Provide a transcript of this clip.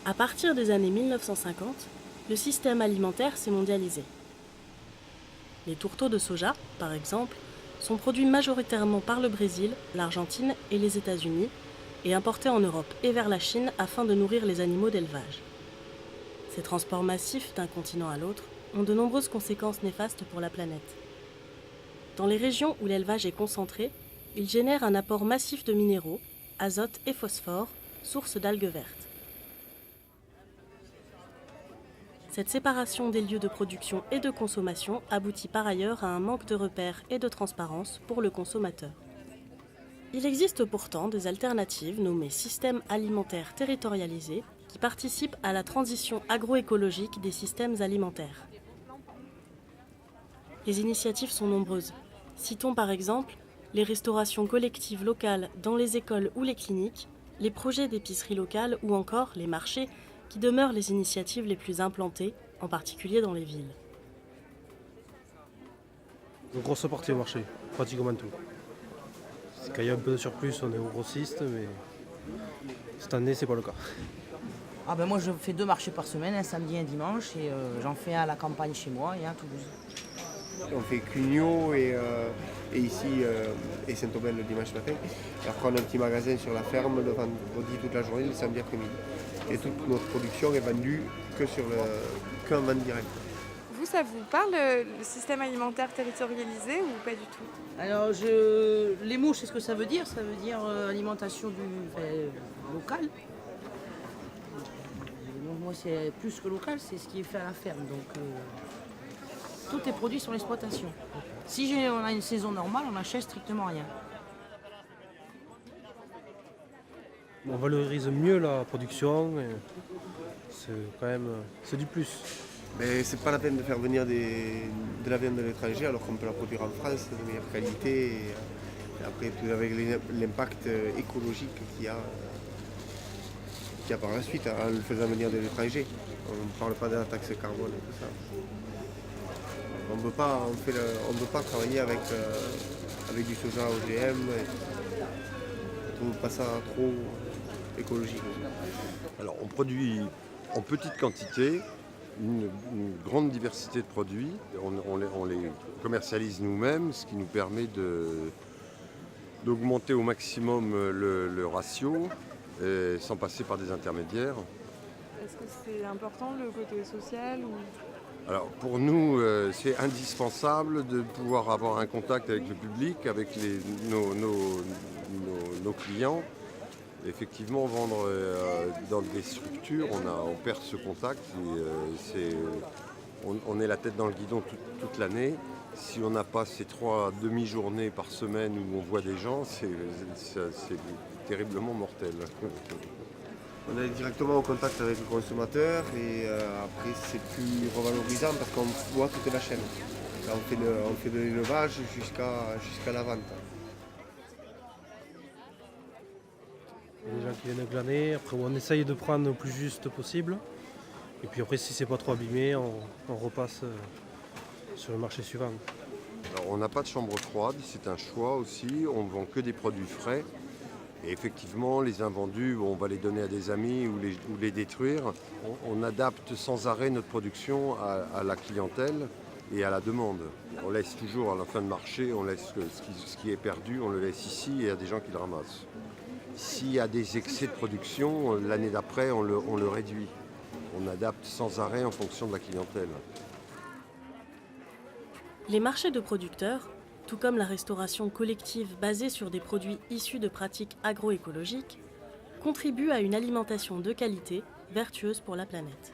À partir des années 1950, le système alimentaire s'est mondialisé. Les tourteaux de soja, par exemple, sont produits majoritairement par le Brésil, l'Argentine et les États-Unis et importés en Europe et vers la Chine afin de nourrir les animaux d'élevage. Ces transports massifs d'un continent à l'autre ont de nombreuses conséquences néfastes pour la planète. Dans les régions où l'élevage est concentré, il génère un apport massif de minéraux, azote et phosphore, sources d'algues vertes. Cette séparation des lieux de production et de consommation aboutit par ailleurs à un manque de repères et de transparence pour le consommateur. Il existe pourtant des alternatives nommées systèmes alimentaires territorialisés qui participent à la transition agroécologique des systèmes alimentaires. Les initiatives sont nombreuses. Citons par exemple les restaurations collectives locales dans les écoles ou les cliniques, les projets d'épicerie locale ou encore les marchés qui demeurent les initiatives les plus implantées, en particulier dans les villes. Une grosse partie au marché, pratiquement tout. Quand il y a un peu de surplus, on est au grossiste, mais cette année, c'est pas le cas. Ah ben moi je fais 2 marchés par semaine, un samedi et un dimanche, et j'en fais un à la campagne chez moi et un à Toulouse. On fait Cugnot et ici et Saint-Aubin le dimanche matin. Et après on a un petit magasin sur la ferme le vendredi toute la journée, le samedi après-midi. Et toute notre production est vendue qu'en vente directe. Vous, ça vous parle, le système alimentaire territorialisé ou pas du tout? Alors les mots, je sais ce que ça veut dire. Ça veut dire alimentation locale. Donc, moi c'est plus que local, c'est ce qui est fait à la ferme. Donc tout est produit sur l'exploitation. Si on a une saison normale, on n'achète strictement rien. On valorise mieux la production, et c'est du plus. Mais c'est pas la peine de faire venir de la viande de l'étranger alors qu'on peut la produire en France de meilleure qualité et après tout avec l'impact écologique qu'il y a par la suite en le faisant venir de l'étranger. On ne parle pas de la taxe carbone et tout ça. On ne peut pas travailler avec du soja OGM. Je trouve pas ça trop écologique. Alors on produit en petite quantité une grande diversité de produits. On les commercialise nous-mêmes, ce qui nous permet d'augmenter au maximum le ratio sans passer par des intermédiaires. Est-ce que c'est important le côté social ou... Alors pour nous, c'est indispensable de pouvoir avoir un contact avec le public, avec nos clients. Effectivement, vendre dans des structures, on perd ce contact. Et, on est la tête dans le guidon toute l'année. Si on n'a pas ces 3 demi-journées par semaine où on voit des gens, c'est terriblement mortel. On est directement en contact avec le consommateur et après c'est plus revalorisant parce qu'on voit toute la chaîne. Là, on fait de l'élevage jusqu'à la vente. Il y a des gens qui viennent glaner, après on essaye de prendre le plus juste possible. Et puis après si c'est pas trop abîmé, on repasse sur le marché suivant. Alors, on n'a pas de chambre froide, c'est un choix aussi. On ne vend que des produits frais. Et effectivement, les invendus, on va les donner à des amis ou les détruire. On adapte sans arrêt notre production à la clientèle et à la demande. On laisse toujours à la fin de marché, on laisse ce qui est perdu, on le laisse ici et il y a des gens qui le ramassent. S'il y a des excès de production, l'année d'après, on le réduit. On adapte sans arrêt en fonction de la clientèle. Les marchés de producteurs, tout comme la restauration collective basée sur des produits issus de pratiques agroécologiques, contribuent à une alimentation de qualité vertueuse pour la planète.